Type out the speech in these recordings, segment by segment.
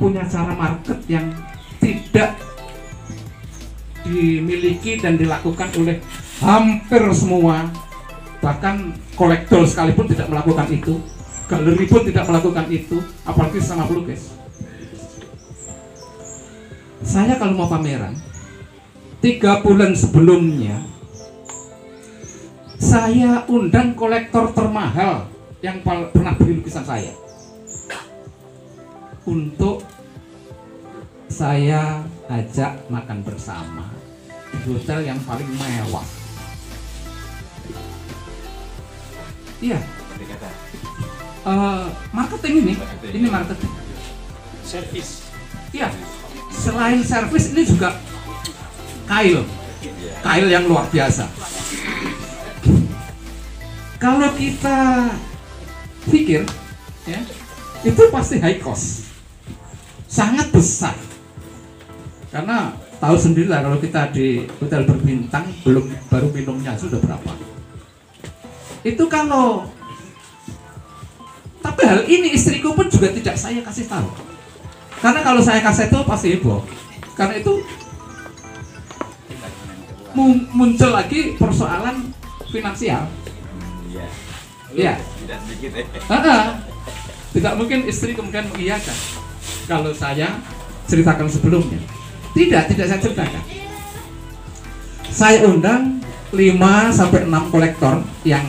punya cara market yang tidak dimiliki dan dilakukan oleh hampir semua, bahkan kolektor sekalipun tidak melakukan itu, galeri pun tidak melakukan itu, apalagi sama pelukis. Saya kalau mau pameran 3 bulan sebelumnya saya undang kolektor termahal yang pernah beli lukisan saya untuk saya ajak makan bersama di hotel yang paling mewah. Iya. Marketing ini marketing. Servis. Iya. Selain servis ini juga kail yang luar biasa. Kalau kita pikir, ya, itu pasti high cost, sangat besar. Karena tahu sendirilah kalau kita di hotel berbintang baru minumnya sudah berapa. Itu kalau, tapi hal ini istriku pun juga tidak saya kasih tahu. Karena kalau saya kasih tahu pasti heboh. Karena itu muncul lagi persoalan finansial. Iya. Tidak sedikit Tidak mungkin istri kemudian mengiyakan kalau saya ceritakan sebelumnya. Tidak saya ceritakan. Saya undang 5-6 kolektor yang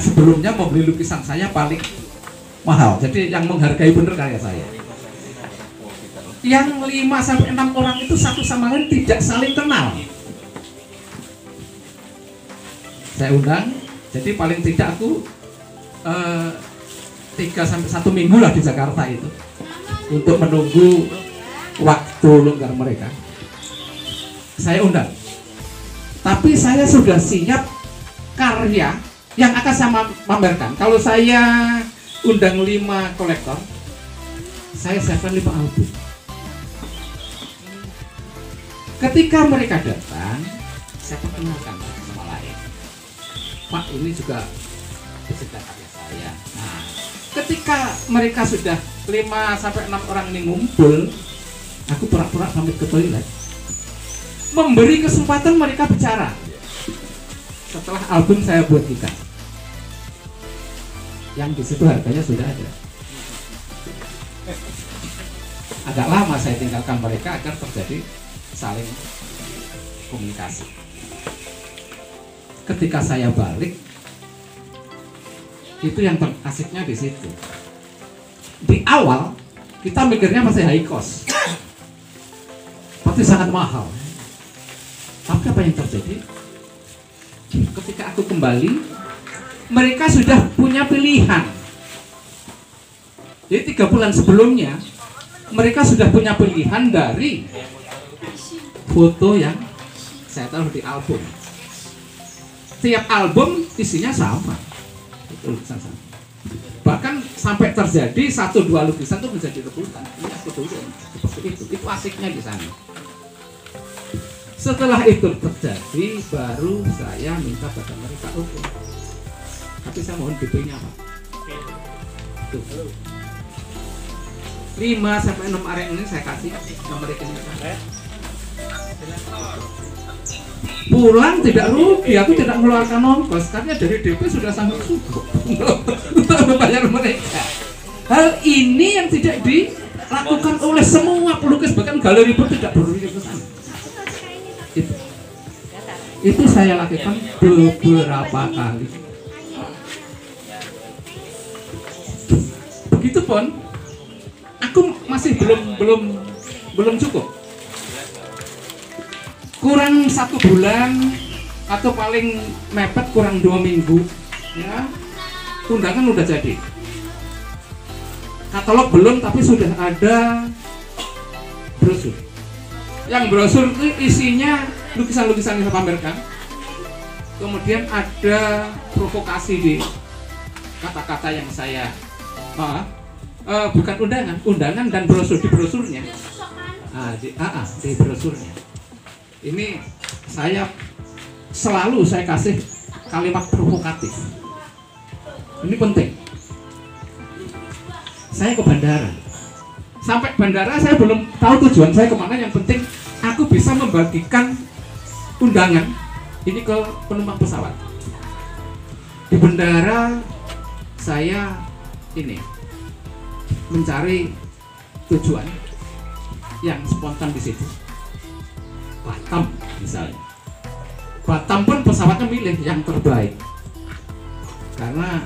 sebelumnya membeli lukisan saya paling mahal. Jadi yang menghargai benar karya saya. Yang 5-6 orang itu satu sama lain tidak saling kenal. Saya undang, jadi paling tidak aku 3-1 minggu lah di Jakarta itu untuk menunggu waktu longgar mereka. Saya undang, tapi saya sudah siap karya yang akan saya pamerkan. Kalau saya undang 5 kolektor, saya siapkan 5 album. Ketika mereka datang, saya perkenalkan sama lain. Pak, ini juga peserta karya saya. Nah, ketika mereka sudah 5-6 orang ini ngumpul, aku pura-pura pamit ke toilet, memberi kesempatan mereka bicara. Setelah album saya buat kita, yang di situ harganya sudah ada. Agak lama saya tinggalkan mereka agar terjadi saling komunikasi. Ketika saya balik, itu yang asiknya di situ. Di awal kita mikirnya masih high cost, pasti sangat mahal. Tapi apa yang terjadi? Ketika aku kembali, mereka sudah punya pilihan. Jadi 3 bulan sebelumnya, mereka sudah punya pilihan dari foto yang saya taruh di album. Tiap album isinya sama, lukisan sama. Bahkan sampai terjadi 1-2 lukisan itu menjadi rebutan. Ini aku turun seperti itu. Itu asiknya di sana. Setelah itu terjadi, baru saya minta pada mereka oke. Tapi saya mohon DP-nya Pak. Tuh. 5-6 area ini saya kasih nomor rekening saya. Pulang tidak rugi, aku tidak mengeluarkan ongkos karena dari DP sudah sangat cukup untuk membayar mereka. Hal ini yang tidak dilakukan oleh semua pelukis, bahkan galeri pun tidak berpikir ke sana. Itu saya lakukan beberapa kali. Begitupun aku masih belum cukup. Kurang 1 bulan atau paling mepet kurang 2 minggu, ya, undangan udah jadi. Katalog belum, tapi sudah ada brosur. Yang brosur itu isinya lukisan-lukisan yang saya pamerkan. Kemudian ada provokasi di kata-kata yang saya bukan undangan dan brosur di brosurnya. Di brosurnya. Ini saya selalu kasih kalimat provokatif. Ini penting. Saya ke bandara, Sampai bandara saya belum tahu tujuan saya kemana, yang penting aku bisa membagikan undangan ini ke penumpang pesawat. Di bandara saya ini mencari tujuan yang spontan di situ. Batam misalnya. Batam pun pesawatnya milih yang terbaik. Karena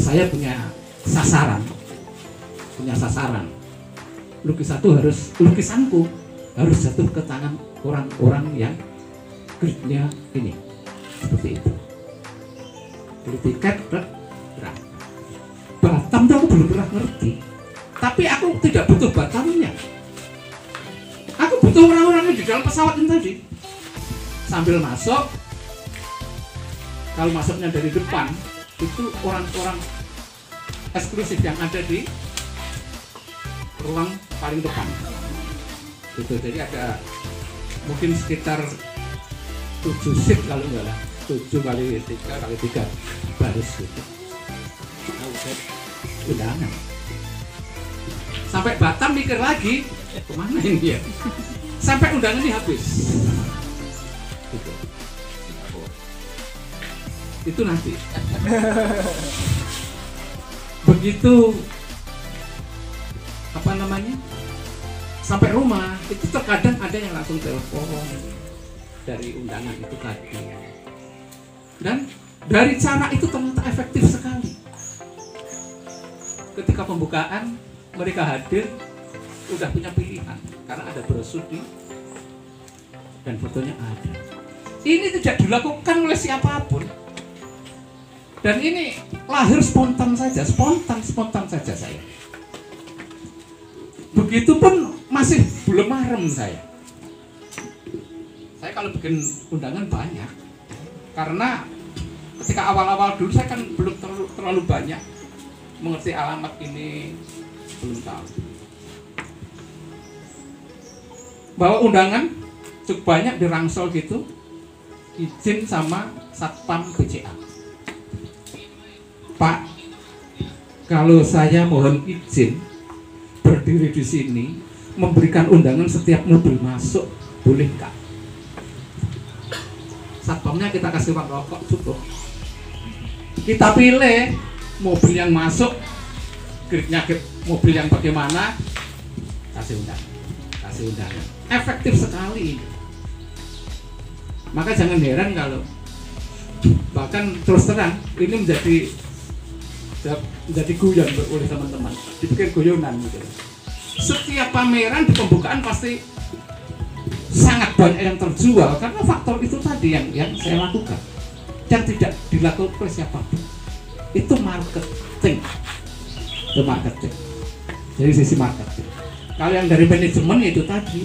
saya punya sasaran. Lukisanku harus jatuh ke tangan orang-orang yang grade-nya ini. Seperti itu. Beli tiket, berangkat. Batam tuh aku belum pernah ngerti. Tapi aku tidak butuh Batamnya. Aku butuh orang-orangnya di dalam pesawat ini tadi. Sambil masuk, kalau masuknya dari depan, itu orang-orang eksklusif yang ada di ruang paling depan. Itu jadi ada mungkin sekitar 7 seat kalau enggak lah, 7 kali 3 baris gitu. Undangan. Sampai Batam mikir lagi, kemana ini ya? Sampai undangan ini habis. Gitu. Itu nanti. Begitu apa namanya? Sampai rumah, itu terkadang ada yang langsung telepon dari undangan itu tadi. Dan dari cara itu ternyata efektif sekali. Ketika pembukaan mereka hadir udah punya pilihan karena ada brosur dan fotonya ada. Ini tidak dilakukan oleh siapapun. Dan ini lahir spontan saja saya. Begitupun masih belum marem saya. Saya kalau bikin undangan banyak. Karena ketika awal-awal dulu saya kan belum terlalu banyak mengerti alamat ini, belum tahu. Bawa undangan cukup banyak di rangsel gitu, izin sama Satpam BCA. Pak, kalau saya mohon izin berdiri di sini memberikan undangan setiap mobil masuk, boleh nggak? Satpamnya kita kasih uang rokok cukup. Kita pilih mobil yang masuk, grade-nya mobil yang bagaimana, kasih undangan. Efektif sekali. Maka jangan heran kalau bahkan terus terang ini menjadi guyon oleh teman-teman, dibikin guyonan gitu. Setiap pameran di pembukaan pasti sangat banyak yang terjual karena faktor itu tadi yang saya lakukan, yang tidak dilakukan oleh siapapun. Itu marketing. Dari sisi marketing. Kalau yang dari manajemen itu tadi,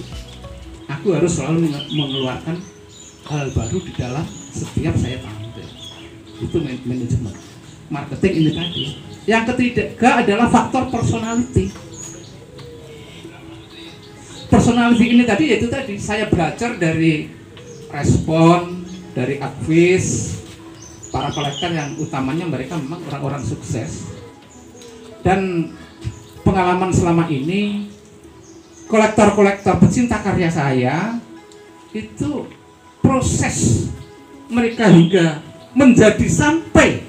aku harus selalu mengeluarkan hal baru di dalam setiap saya tampil. Itu manajemen. Marketing ini tadi. Yang ketiga adalah faktor personality. Personality ini tadi yaitu tadi saya belajar dari respon, dari advis para kolektor yang utamanya mereka memang orang-orang sukses. Dan pengalaman selama ini kolektor-kolektor pecinta karya saya itu proses mereka hingga menjadi sampai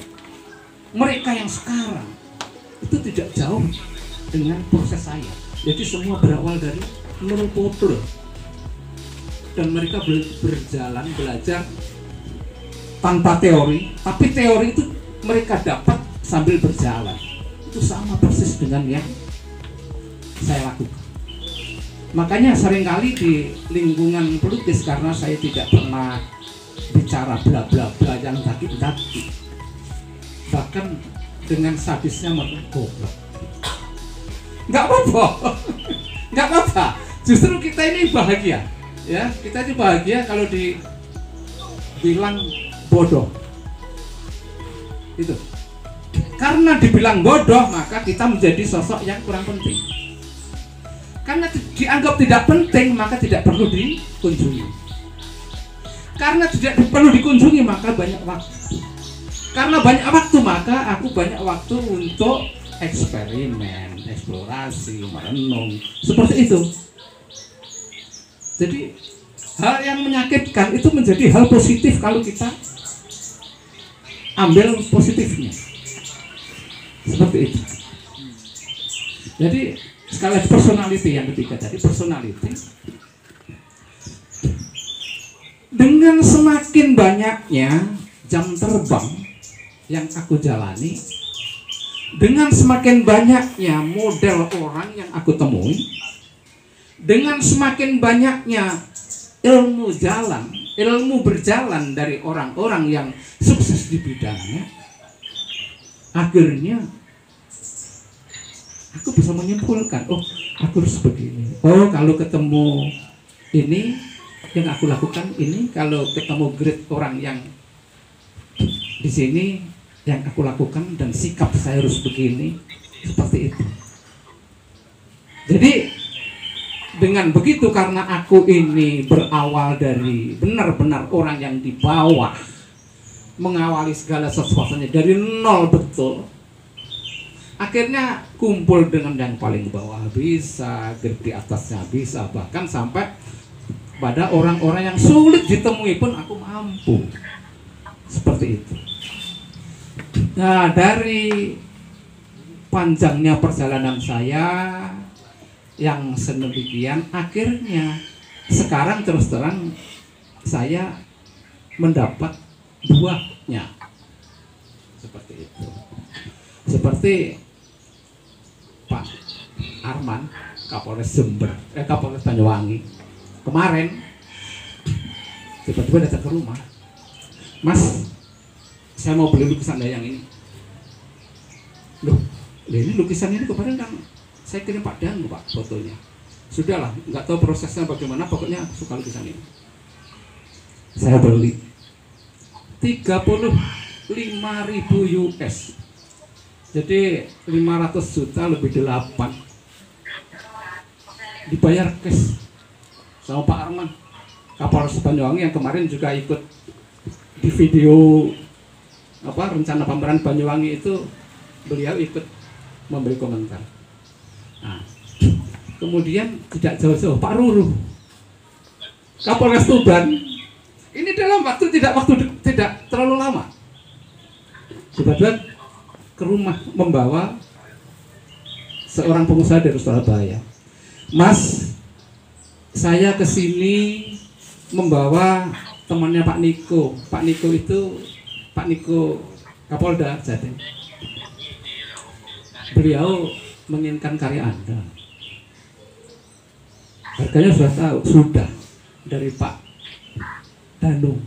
mereka yang sekarang itu tidak jauh dengan proses saya. Jadi semua berawal dari nol foto dan mereka berjalan belajar tanpa teori, tapi teori itu mereka dapat sambil berjalan. Itu sama persis dengan yang saya lakukan. Makanya seringkali di lingkungan pelukis, karena saya tidak pernah bicara bla bla bla yang daki-daki, bahkan dengan sadisnya mereka goblok. Nggak apa-apa. Justru kita ini bahagia, ya. Kita ini bahagia kalau dibilang bodoh. Itu. Karena dibilang bodoh, maka kita menjadi sosok yang kurang penting. Karena dianggap tidak penting, maka tidak perlu dikunjungi. Karena tidak perlu dikunjungi, maka banyak waktu. Karena banyak waktu, maka aku banyak waktu untuk eksperimen, eksplorasi, merenung, seperti itu. Jadi hal yang menyakitkan itu menjadi hal positif kalau kita ambil positifnya, seperti itu. Jadi sekali lagi personality yang ketiga tadi, personality. Dengan semakin banyaknya jam terbang yang aku jalani, dengan semakin banyaknya model orang yang aku temui, dengan semakin banyaknya ilmu berjalan dari orang-orang yang sukses di bidangnya, akhirnya aku bisa menyimpulkan, oh aku harus begini. Oh kalau ketemu ini yang aku lakukan ini, kalau ketemu grade orang yang di sini yang aku lakukan dan sikap saya harus begini, seperti itu. Jadi dengan begitu, karena aku ini berawal dari benar-benar orang yang di bawah, mengawali segala sesuatunya dari nol betul, akhirnya kumpul dengan yang paling bawah bisa, di atasnya bisa, bahkan sampai pada orang-orang yang sulit ditemui pun aku mampu, seperti itu. Nah, dari panjangnya perjalanan saya yang sedemikian, akhirnya sekarang terus terang saya mendapat buahnya, seperti itu. Seperti Pak Arman, Kapolres Jember, Kapolres Banyuwangi kemarin tiba-tiba datang ke rumah, Mas, saya mau beli lukisan dayang ini. Loh, ini lukisan ini kemarin kan saya kirim Pak Danu Pak fotonya. Sudahlah, nggak tahu prosesnya bagaimana, pokoknya aku suka lukisan ini. Saya beli 35.000 US. Jadi 500 juta lebih 8. Dibayar cash sama Pak Arman, Kapolres Banyuwangi, yang kemarin juga ikut di video rencana pameran Banyuwangi itu, beliau ikut memberi komentar. Nah, kemudian tidak jauh-jauh Pak Ruru, Kapolres Tuban, ini dalam waktu tidak terlalu lama, tiba-tiba ke rumah membawa seorang pengusaha dari Surabaya. Mas, saya kesini membawa temannya Pak Niko. Pak Niko itu Pak Niko Kapolda Jatim. Beliau menginginkan karya Anda. Harganya sudah tahu, sudah dari Pak Danu.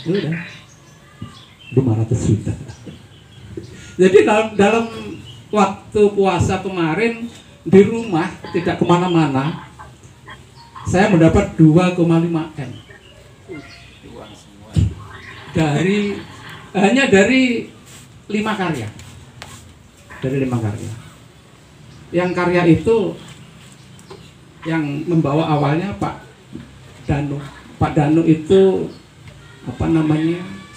Udah 500 juta. Jadi dalam waktu puasa kemarin di rumah tidak kemana-mana, saya mendapat 2,5 M dari 5 karya. Dari 5 karya. Yang karya itu yang membawa awalnya Pak Danu. Pak Danu itu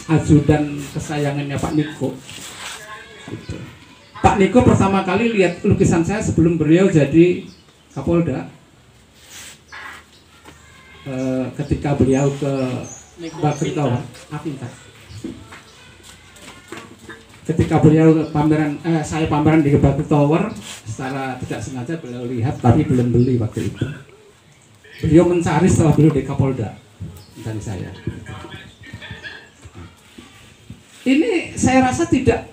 ajudan kesayangannya Pak Niko. Gitu. Pak Niko pertama kali lihat lukisan saya sebelum beliau jadi Kapolda. Ketika beliau ke Bakri Tower, ketika beliau saya pameran di Bakri Tower, secara tidak sengaja beliau lihat, tapi belum beli waktu itu. Beliau mencari setelah beliau di Kapolda dari saya. Ini saya rasa tidak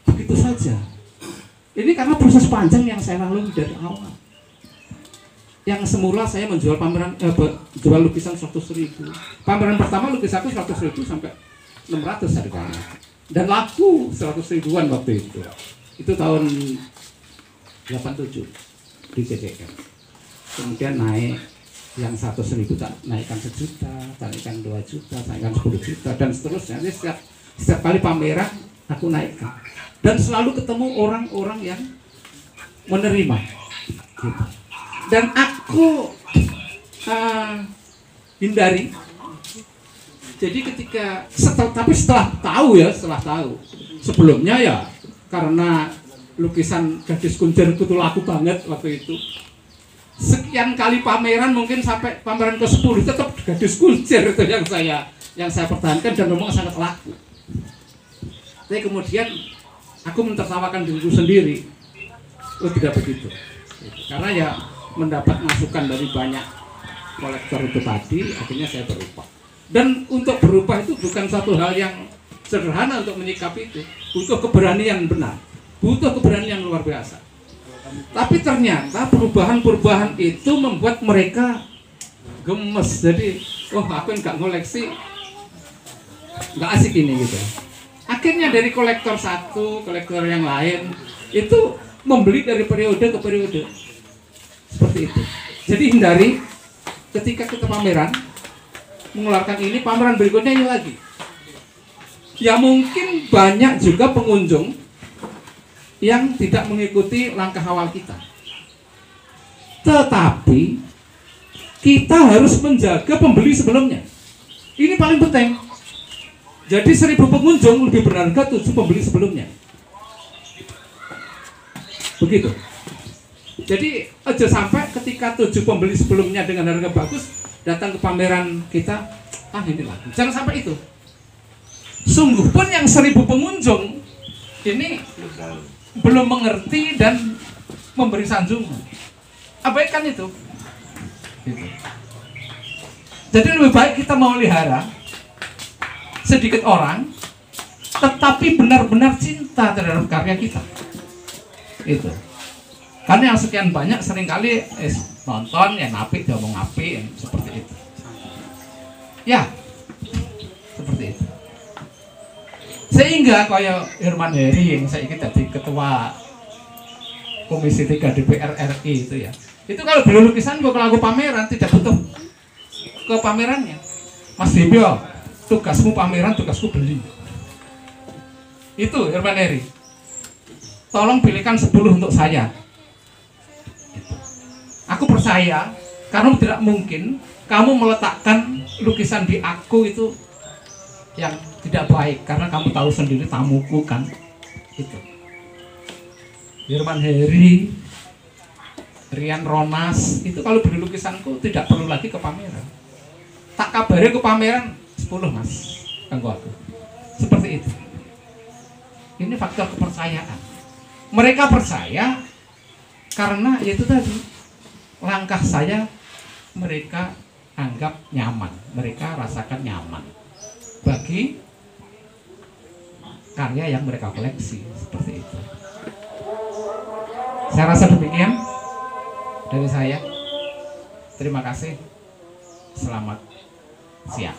begitu saja. Ini karena proses panjang yang saya lalui dari awal. Yang semula saya menjual jual lukisan 100.000. Pameran pertama lukisanku 100.000 sampai 600 harganya. Dan laku 100.000-an waktu itu. Itu tahun 87 di CDM. Kemudian naik yang 100.000 naikkan 1 juta, naikkan 2 juta, naikkan 10 juta, dan seterusnya. Jadi setiap kali pameran aku naikkan. Dan selalu ketemu orang-orang yang menerima. Gitu. Dan aku hindari. Jadi ketika setelah tahu, sebelumnya ya karena lukisan gadis kuncer itu laku banget waktu itu. Sekian kali pameran, mungkin sampai pameran ke-10 tetap gadis kuncer itu yang saya pertahankan dan memang sangat laku. Tapi kemudian aku mentertawakan diriku sendiri. Oh, tidak begitu. Karena ya mendapat masukan dari banyak kolektor itu tadi, akhirnya saya berubah. Dan untuk berubah itu bukan satu hal yang sederhana untuk menyikapi itu. Butuh keberanian benar. Butuh keberanian luar biasa. Tapi ternyata perubahan-perubahan itu membuat mereka gemes. Jadi, oh aku nggak ngoleksi, nggak asik ini gitu. Akhirnya dari kolektor satu, kolektor yang lain itu membeli dari periode ke periode. Seperti itu. Jadi hindari ketika kita pameran mengeluarkan ini, pameran berikutnya ini lagi. Ya mungkin banyak juga pengunjung yang tidak mengikuti langkah awal kita. Tetapi kita harus menjaga pembeli sebelumnya. Ini paling penting. Jadi 1000 pengunjung lebih berharga 7 pembeli sebelumnya. Begitu. Jadi aja sampai ketika 7 pembeli sebelumnya dengan harga bagus datang ke pameran kita, ini lagi. Jangan sampai itu. Sungguh pun yang 1000 pengunjung ini belum mengerti dan memberi sanjungan. Abaikan itu. Gitu. Jadi lebih baik kita memelihara sedikit orang, tetapi benar-benar cinta terhadap karya kita. Itu. Karena yang sekian banyak seringkali nonton ya napi, diomong napi, seperti itu. Ya, seperti itu. Sehingga kayak Herman Heri yang saya ingin jadi ketua Komisi 3 DPR RI itu ya. Itu kalau beli lukisan gue kalau pameran tidak butuh ke pamerannya. Mas Dibyo, tugasmu pameran, tugasku beli. Itu Herman Heri. Tolong pilihkan 10 untuk saya. Aku percaya karena tidak mungkin kamu meletakkan lukisan di aku itu yang tidak baik, karena kamu tahu sendiri tamuku kan. Itu Herman Heri, Rian Ronas, itu kalau beli lukisanku tidak perlu lagi ke pameran. Tak kabari ke pameran 10 mas, kanggo aku. Seperti itu. Ini faktor kepercayaan. Mereka percaya karena itu tadi, langkah saya mereka anggap nyaman, mereka rasakan nyaman bagi karya yang mereka koleksi. Seperti itu. Saya rasa demikian dari saya. Terima kasih. Selamat siang.